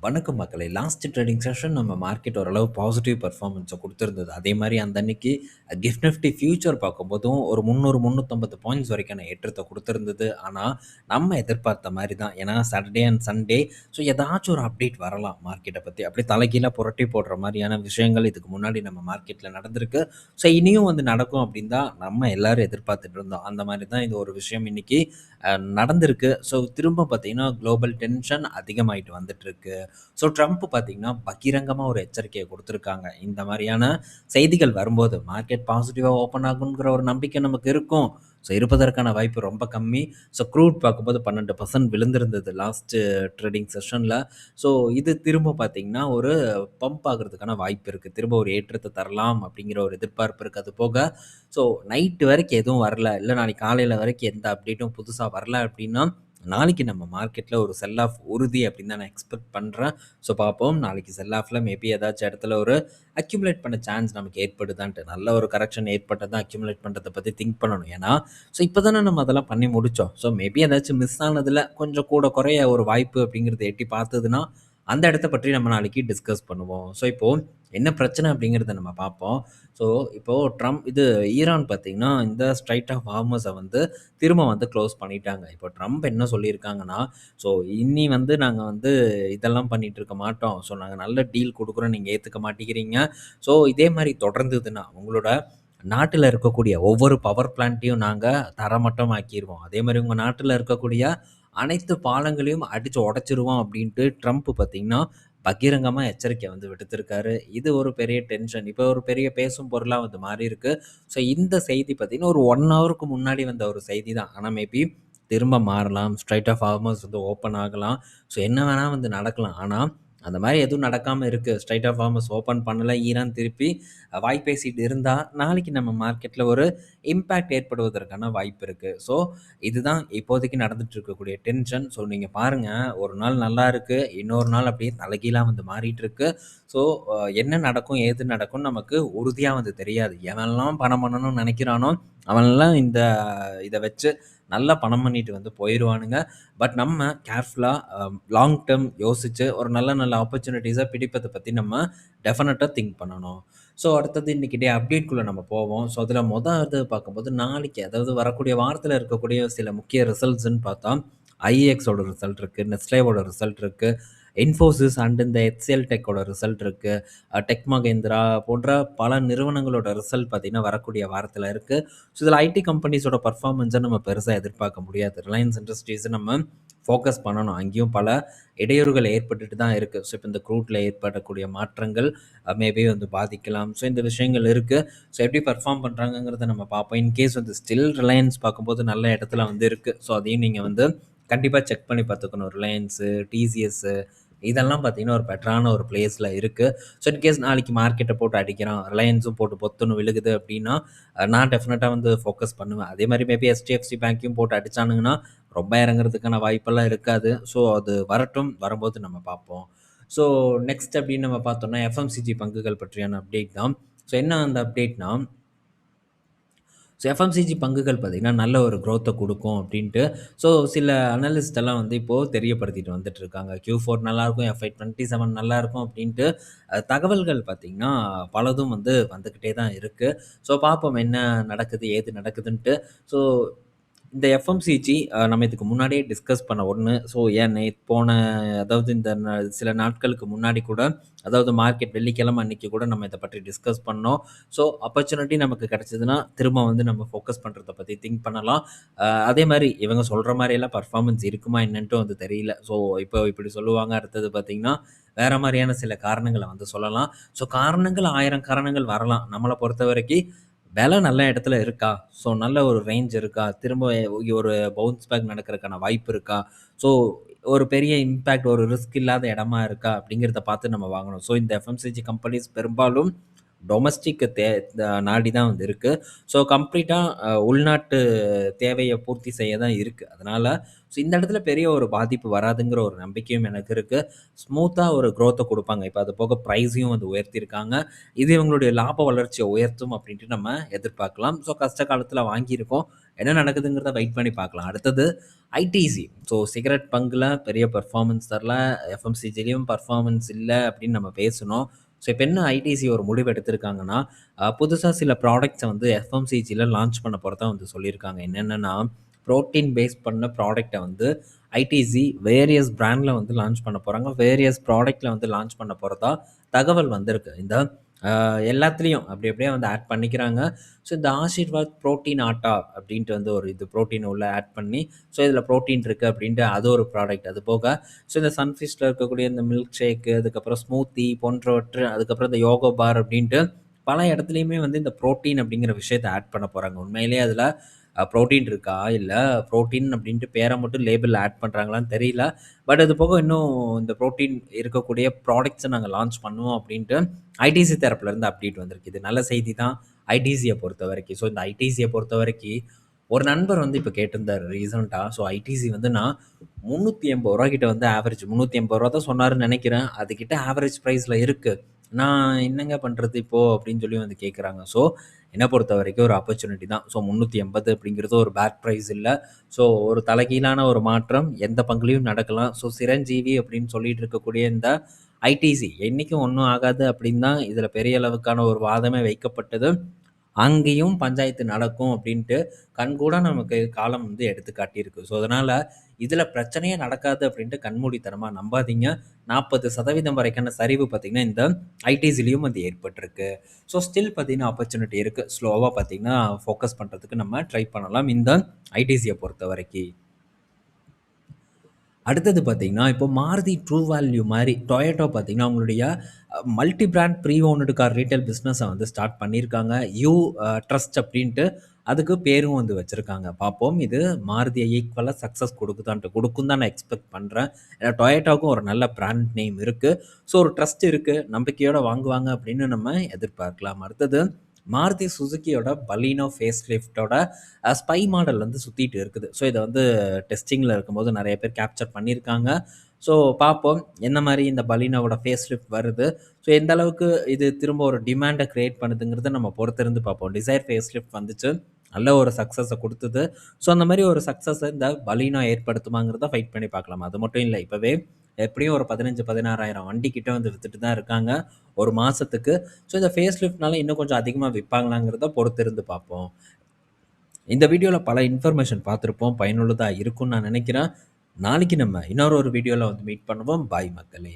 வணக்கம் மக்களே. Last trading session நம்ம மார்க்கெட் ஓரளவு பாசிட்டிவ் பெர்ஃபார்மன்ஸை கொடுத்துருந்தது. அதே மாதிரி அந்த அன்னைக்கு கிஃப்ட் நிஃப்டி ஃபியூச்சர் பார்க்கும்போதும் ஒரு 300 350 பாயிண்ட்ஸ் வரைக்கான ஏற்றத்தை கொடுத்துருந்தது. ஆனால் நம்ம எதிர்பார்த்த மாதிரி தான். ஏன்னா சாட்டர்டே அண்ட் சண்டே ஸோ ஏதாச்சும் ஒரு அப்டேட் வரலாம் மார்க்கெட்டை பற்றி. அப்படி தலைகீழாக புரட்டி போடுற மாதிரியான விஷயங்கள் இதுக்கு முன்னாடி நம்ம மார்க்கெட்டில் நடந்திருக்கு. ஸோ இனியும் வந்து நடக்கும் அப்படின்னு தான் நம்ம எல்லாரும் எதிர்பார்த்துட்டு இருந்தோம். அந்த மாதிரி தான் இது ஒரு விஷயம் இன்னைக்கு நடந்திருக்கு. ஸோ திரும்ப பார்த்தீங்கன்னா குளோபல் டென்ஷன் அதிகமாயிட்டு வந்துட்டு இருக்கு. ஸோ ட்ரம்ப் பார்த்தீங்கன்னா பகிரங்கமாக ஒரு எச்சரிக்கையை கொடுத்துருக்காங்க. இந்த மாதிரியான செய்திகள் வரும்போது மார்க்கெட் பாசிட்டிவாக ஓப்பன் ஆகுங்கிற ஒரு நம்பிக்கை நமக்கு இருக்கும். ஸோ இருப்பதற்கான வாய்ப்பு ரொம்ப கம்மி. ஸோ க்ரூட் பார்க்கும்போது 12% விழுந்திருந்தது லாஸ்ட்டு ட்ரேடிங் செஷனில். ஸோ இது திரும்ப பார்த்தீங்கன்னா ஒரு பம்ப் ஆகிறதுக்கான வாய்ப்பு இருக்குது. திரும்ப ஒரு ஏற்றத்தை தரலாம் அப்படிங்கிற ஒரு எதிர்பார்ப்பு இருக்குது. அது போக ஸோ நைட்டு வரைக்கும் எதுவும் வரல, இல்லை நாளைக்கு காலையில் வரைக்கும் எந்த அப்டேட்டும் புதுசாக வரல அப்படின்னா நாளைக்கு நம்ம மார்க்கெட்டில் ஒரு செல் ஆஃப் உறுதி அப்படின்னு தான் நான் எக்ஸ்பெக்ட் பண்ணுறேன். ஸோ பார்ப்போம் நாளைக்கு செல் ஆஃபில் மேபி ஏதாச்சும் இடத்துல ஒரு அக்யூமுலேட் பண்ண சான்ஸ் நமக்கு ஏற்படுதான்ட்டு. நல்ல ஒரு கரெக்ஷன் ஏற்பட்டால் தான் அக்யூமுலேட் பண்ணுறதை பற்றி திங்க் பண்ணணும். ஏன்னா ஸோ இப்போ தானே நம்ம அதெல்லாம் பண்ணி முடித்தோம். ஸோ மேபி ஏதாச்சும் மிஸ் ஆனதில் கொஞ்சம் கூட குறைய ஒரு வாய்ப்பு அப்படிங்கிறத எட்டி பார்த்ததுன்னா அந்த இடத்த பற்றி நம்ம நாளைக்கு டிஸ்கஸ் பண்ணுவோம். ஸோ இப்போது என்ன பிரச்சனை அப்படிங்கிறத நம்ம பார்ப்போம். ஸோ இப்போது ஈரான் பார்த்திங்கன்னா இந்த ஸ்ட்ரைட் ஆஃப் ஹார்மஸை வந்து திரும்ப வந்து க்ளோஸ் பண்ணிட்டாங்க. இப்போ ட்ரம்ப் என்ன சொல்லியிருக்காங்கன்னா, ஸோ இனி வந்து நாங்கள் வந்து இதெல்லாம் பண்ணிகிட்டு இருக்க மாட்டோம். ஸோ நாங்கள் நல்ல டீல் கொடுக்குறோம், நீங்கள் ஏற்றுக்க மாட்டேங்கிறீங்க. ஸோ இதே மாதிரி தொடர்ந்ததுன்னா உங்களோட நாட்டில் இருக்கக்கூடிய ஒவ்வொரு பவர் பிளான்ட்டையும் நாங்கள் தரமட்டமாக்கிடுவோம். அதே மாதிரி உங்கள் நாட்டில் இருக்கக்கூடிய அனைத்து பாலங்களையும் அடித்து உடச்சிருவோம் அப்படின்ட்டு ட்ரம்ப் பார்த்திங்கன்னா பகிரங்கமாக எச்சரிக்கை வந்து விடுத்திருக்காரு. இது ஒரு பெரிய டென்ஷன், இப்போ ஒரு பெரிய பேசும் பொருளாக வந்து மாறி இருக்கு. ஸோ இந்த செய்தி பார்த்திங்கன்னா ஒரு 1 ஹவருக்கு முன்னாடி வந்த ஒரு செய்தி தான். ஆனால் மேபி திரும்ப மாறலாம். ஸ்ட்ரைட் ஆஃப் ஹார்மஸ் வந்து ஓப்பன் ஆகலாம். ஸோ என்ன வேணால் வந்து நடக்கலாம். ஆனால் அந்த மாதிரி எதுவும் நடக்காமல் இருக்குது. ஸ்ட்ரைட் ஆஃப் ஹார்மஸ் ஓப்பன் பண்ணலை, ஈரான் திருப்பி வாய் பேசிட்டு இருந்தால் நாளைக்கு நம்ம மார்க்கெட்டில் ஒரு இம்பேக்ட் ஏற்படுவதற்கான வாய்ப்பு இருக்குது. ஸோ இதுதான் இப்போதைக்கு நடந்துட்டு இருக்கக்கூடிய டென்ஷன். ஸோ நீங்கள் பாருங்கள், ஒரு நாள் நல்லா இருக்குது, இன்னொரு நாள் அப்படியே தலைகீழாக வந்து மாறிட்டு இருக்கு. ஸோ என்ன நடக்கும் ஏது நடக்கும்னு நமக்கு உறுதியாக வந்து தெரியாது. எவனெல்லாம் பணம் பண்ணணும்னு நினைக்கிறானோ அவனெல்லாம் இதை வச்சு நல்லா பணம் பண்ணிட்டு வந்து போயிடுவானுங்க. பட் நம்ம கேர்ஃபுல்லாக லாங் டேர்ம் யோசித்து ஒரு நல்ல நல்ல ஆப்பர்ச்சுனிட்டிஸை பிடிப்பதை பற்றி நம்ம டெஃபினட்டாக திங்க் பண்ணணும். ஸோ அடுத்தது இன்றைக்கி டே அப்டேட்குள்ளே நம்ம போவோம். ஸோ அதில் இது பார்க்கும்போது நாளைக்கு, அதாவது வரக்கூடிய வாரத்தில் இருக்கக்கூடிய சில முக்கிய ரிசல்ட்ஸ்ன்னு பார்த்தா ஐஏஎக்ஸோட ரிசல்ட் இருக்குது, நெஸ்லேவோட ரிசல்ட் இருக்குது, இன்ஃபோசிஸ் அண்ட் இந்த ஹெச்சிஎல் டெக்கோட ரிசல்ட் இருக்குது, டெக் மகேந்திரா போன்ற பல நிறுவனங்களோட ரிசல்ட் பார்த்திங்கன்னா வரக்கூடிய வாரத்தில் இருக்குது. ஸோ இதில் ஐடி கம்பெனிஸோட பர்ஃபார்மன்ஸை நம்ம பெருசாக எதிர்பார்க்க முடியாது. ரிலையன்ஸ் இண்டஸ்ட்ரீஸை நம்ம ஃபோக்கஸ் பண்ணணும். அங்கேயும் பல இடையூறுகள் ஏற்பட்டுட்டு தான் இருக்குது. ஸோ இப்போ இந்த க்ரூட்டில் ஏற்படக்கூடிய மாற்றங்கள் மேபி வந்து பாதிக்கலாம். ஸோ இந்த விஷயங்கள் இருக்குது. ஸோ எப்படி பர்ஃபார்ம் பண்ணுறாங்கங்கிறத நம்ம பார்ப்போம். இன்கேஸ் வந்து ஸ்டில் ரிலையன்ஸ் பார்க்கும்போது நல்ல இடத்துல வந்து இருக்குது. ஸோ அதையும் நீங்கள் வந்து கண்டிப்பாக செக் பண்ணி பார்த்துக்கணும். ரிலையன்ஸு, டிசிஎஸ்ஸு இதெல்லாம் பார்த்திங்கன்னா ஒரு பெட்டரான ஒரு பிளேஸில் இருக்குது. ஸோ இன்கேஸ் நாளைக்கு மார்க்கெட்டை போட்டு அடிக்கிறான், ரிலையன்ஸும் போட்டு பொத்துன்னு விழுகுது அப்படின்னா நான் டெஃபினட்டாக வந்து ஃபோக்கஸ் பண்ணுவேன். அதே மாதிரி மேபி HDFC பேங்க்கையும் போட்டு அடித்தானுங்கன்னா ரொம்ப இறங்குறதுக்கான வாய்ப்பெல்லாம் இருக்காது. ஸோ அது வரட்டும், வரும்போது நம்ம பார்ப்போம். ஸோ நெக்ஸ்ட் அப்படின்னு நம்ம பார்த்தோம்னா எஃப்எம்சிஜி பங்குகள் பற்றியான அப்டேட் தான். ஸோ என்ன அந்த அப்டேட்னா, ஸோ எஃப்எம்சிஜி பங்குகள் பார்த்திங்கன்னா நல்ல ஒரு க்ரோத்தை கொடுக்கும் அப்படின்ட்டு ஸோ சில அனலிஸ்ட் எல்லாம் வந்து இப்போது தெரியப்படுத்திட்டு வந்துட்டுருக்காங்க. Q4 நல்லாயிருக்கும், FY27 நல்லாயிருக்கும் அப்படின்ட்டு தகவல்கள் பார்த்திங்கன்னா பலதும் வந்து வந்துக்கிட்டே தான் இருக்குது. ஸோ பார்ப்போம் என்ன நடக்குது ஏது நடக்குதுன்ட்டு. ஸோ இந்த எஃப்எம்சிஜி நம்ம இதுக்கு முன்னாடியே டிஸ்கஸ் பண்ண ஒன்று. ஸோ அதாவது இந்த சில நாட்களுக்கு முன்னாடி கூட, அதாவது மார்க்கெட் வெள்ளிக்கிழமை அன்றைக்கி கூட நம்ம இதை பற்றி டிஸ்கஸ் பண்ணோம். ஸோ ஆப்பர்ச்சுனிட்டி நமக்கு கிடச்சிதுன்னா திரும்ப வந்து நம்ம ஃபோக்கஸ் பண்ணுறதை பற்றி திங்க் பண்ணலாம். அதே மாதிரி இவங்க சொல்கிற மாதிரியெல்லாம் பர்ஃபார்மன்ஸ் இருக்குமா என்னன்ட்டு வந்து தெரியல. ஸோ இப்போ இப்படி சொல்லுவாங்க, அடுத்தது பார்த்திங்கன்னா வேறு மாதிரியான சில காரணங்களை வந்து சொல்லலாம். ஸோ காரணங்கள் 1000 காரணங்கள் வரலாம். நம்மளை பொறுத்த வரைக்கும் விலை நல்ல இடத்துல இருக்கா, ஸோ நல்ல ஒரு ரேஞ்ச் இருக்கா, திரும்ப ஒரு பவுன்ஸ் பேக் நடக்கிறதுக்கான வாய்ப்பு இருக்கா, ஸோ ஒரு பெரிய இம்பேக்ட், ஒரு ரிஸ்க் இல்லாத இடமா இருக்கா அப்படிங்கிறத பார்த்து நம்ம வாங்கணும். ஸோ இந்த எஃப்எம்சிஜி கம்பெனிஸ் பெரும்பாலும் டொமஸ்டிக் நாடி தான் வந்து இருக்குது. ஸோ கம்ப்ளீட்டாக உள்நாட்டு தேவையை பூர்த்தி செய்ய தான் இருக்குது. அதனால் ஸோ இந்த இடத்துல பெரிய ஒரு பாதிப்பு வராதுங்கிற ஒரு நம்பிக்கையும் எனக்கு இருக்குது. ஸ்மூத்தாக ஒரு க்ரோத்தை கொடுப்பாங்க. இப்போ அது போக ப்ரைஸையும் வந்து உயர்த்தியிருக்காங்க. இது இவங்களுடைய லாப வளர்ச்சியை உயர்த்தும் அப்படின்ட்டு நம்ம எதிர்பார்க்கலாம். ஸோ கஷ்ட காலத்தில் வாங்கியிருக்கோம், என்ன நடக்குதுங்கிறத வெயிட் பண்ணி பார்க்கலாம். அடுத்தது ஐடிசி. ஸோ சிகரெட் பங்குல பெரிய பெர்ஃபார்மன்ஸ் தரல. எஃப்எம்சிஜிலயும் பெர்ஃபார்மன்ஸ் இல்ல அப்படின்னு நம்ம பேசுனோம். ஸோ இப்ப என்ன ஐடிசி ஒரு முடிவு எடுத்திருக்காங்கன்னா, புதுசா சில ப்ராடக்ட்ஸ வந்து எஃப்எம்சிஜில லான்ச் பண்ண போறதா வந்து சொல்லியிருக்காங்க. என்னென்னன்னா, புரோட்டீன் பேஸ் பண்ண ப்ராடக்ட்ட வந்து ஐடிசி வேரியஸ் பிராண்ட்ல வந்து லான்ச் பண்ண போறாங்க. வேரியஸ் ப்ராடக்ட்ல வந்து லான்ச் பண்ண போறதா தகவல் வந்திருக்கு. இந்த எல்லாத்துலயும் அப்படி அப்படியே வந்து ஆட் பண்ணிக்கிறாங்க. ஸோ இந்த ஆஷிர்வாத் புரோட்டீன் ஆட்டா அப்படின்ட்டு வந்து ஒரு இது புரோட்டீன் உள்ள ஆட் பண்ணி, ஸோ இதில புரோட்டீன் இருக்கு அப்படின்ட்டு அது ஒரு ப்ராடக்ட். அது போக ஸோ இந்த சன்ஃபிஷ்ல இருக்கக்கூடிய இந்த மில்க் ஷேக்கு, அதுக்கப்புறம் ஸ்மூத்தி போன்றவற்று, அதுக்கப்புறம் இந்த யோகோ பார் அப்படின்ட்டு பல இடத்துலயுமே வந்து இந்த புரோட்டீன் அப்படிங்கிற விஷயத்த ஆட் பண்ண போறாங்க. உண்மையிலேயே அதில புரோட்டீன் இருக்கா? இல்ல புரோட்டீன் அப்படின்ட்டு பேர மட்டும் லேபிள்ல ஆட் பண்றாங்களான்னு தெரியல. பட் அது போக இன்னும் இந்த புரோட்டீன் இருக்கக்கூடிய ப்ராடக்ட்ஸ நாங்க லான்ச் பண்ணுவோம் அப்படின்ட்டு ஐடிசி தரப்புலேருந்து அப்டேட் வந்திருக்கு. இது நல்ல செய்தி தான் ஐடிசிய பொறுத்தவரைக்கும். ஸோ இந்த ஐடிசிய பொறுத்தவரைக்கி ஒரு நண்பர் வந்து இப்ப கேட்டிருந்தாரு ரீசென்ட்டா. ஸோ ஐடிசி வந்து நான் ரூ. 380 கிட்ட வந்து ஆவரேஜ் ரூ. 380 தான் சொன்னாருன்னு நெனைக்கிறேன். அது கிட்ட ஆவரேஜ் பிரைஸ்ல இருக்கு. நான் என்னங்க பண்றது இப்போ? அப்படின்னு சொல்லி வந்து கேட்குறாங்க. ஸோ என்ன பொறுத்தவரைக்கும் ஒரு ஆப்பர்ச்சுனிட்டி தான். ஸோ 380 அப்படிங்கிறது ஒரு பேட் பிரைஸ் இல்ல. ஸோ ஒரு தலைகீழான ஒரு மாற்றம் எந்த பங்குலயும் நடக்கலாம். ஸோ சிரஞ்சீவி அப்படின்னு சொல்லிட்டு இருக்கக்கூடிய இந்த ஐடிசி என்னைக்கும் ஒண்ணும் ஆகாது அப்படின்னு தான் இதில பெரிய அளவுக்கான ஒரு வாதமே வைக்கப்பட்டது. அங்கேயும் பஞ்சாயத்து நடக்கும் அப்படின்ட்டு கண்கூடா நமக்கு காலம் வந்து எடுத்து காட்டியிருக்கு. ஸோ அதனால இதில பிரச்சனையே நடக்காது அப்படின்ட்டு கண்மூடித்தனமா நம்பாதீங்க. 40% வரைக்கான சரிவு பார்த்தீங்கன்னா, இந்த ஐடிசிலயும் வந்து ஏற்பட்டிருக்கு. ஸோ ஸ்டில் பார்த்தீங்கன்னா ஆப்பர்ச்சுனிட்டி இருக்கு. ஸ்லோவா பார்த்தீங்கன்னா ஃபோக்கஸ் பண்றதுக்கு நம்ம ட்ரை பண்ணலாம். இந்த ஐடிசிய பொறுத்தவரைக்கி. அடுத்தது பார்த்தீங்கன்னா, இப்போ மாருதி ட்ரூ வேல்யூ மாரி டொயோட்டா பார்த்தீங்கன்னா, அவங்களுடைய multi brand pre owned car retail business வந்து ஸ்டார்ட் பண்ணியிருக்காங்க. ட்ரஸ்ட் அப்படின்ட்டு அதுக்கு பேரும் வந்து வச்சிருக்காங்க. பார்ப்போம் இது மாருதிய ஈக்குவலா சக்சஸ் குடுக்கும் தான் நான் எக்ஸ்பெக்ட் பண்றேன். ஏன்னா டொயோட்டாவுக்கும் ஒரு நல்ல பிராண்ட் நேம் இருக்கு. ஸோ ஒரு ட்ரஸ்ட் இருக்கு. நம்பிக்கையோட வாங்குவாங்க அப்படின்னு நம்ம எதிர்பார்க்கலாம். அடுத்தது மாருதி சுசுகியோட பலீனோ ஃபேஸ் லிஃப்ட்டோட ஸ்பை மாடல் வந்து சுத்திட்டு இருக்குது. ஸோ இத வந்து டெஸ்டிங்கில இருக்கும்போது நெறைய பேர் கேப்சர் பண்ணியிருக்காங்க. ஸோ பார்ப்போம். என்ன மாரி இந்த பலீனோவோட ஃபேஸ் லிஃப்ட் வருது. ஸோ எந்த அளவுக்கு இது திரும்ப ஒரு டிமாண்ட கிரியேட் பண்ணுதுங்கிறத நம்ம பொறுத்திருந்து பார்ப்போம். டிசைர் ஃபேஸ் லிஃப்ட் வந்துச்சு. நல்ல ஒரு சக்சஸ குடுத்தது. ஸோ அந்த மாரி ஒரு சக்சஸ இந்த பலீனோ ஏற்படுத்துமாங்கிறத வெயிட் பண்ணி பார்க்கலாம். அது மட்டும் இல்ல. இப்பவே எப்படியும் ஒரு 15, 16,000 வண்டி கிட்ட வந்து வித்துட்டு தான் இருக்காங்க. ஒரு மாசத்துக்கு. ஸோ இந்த ஃபேஸ் லிஃப்ட்னால இன்னும் கொஞ்சம் அதிகமா விப்பாங்களாங்கிறத பொறுத்திருந்து பார்ப்போம். இந்த வீடியோல பல இன்ஃபர்மேஷன் பார்த்திருப்போம். பயனுள்ளதா இருக்கும்னு நான் நினைக்கிறேன். நாளைக்கு நம்ம இன்னொரு வீடியோல வந்து மீட் பண்ணுவோம். பாய் மக்களே!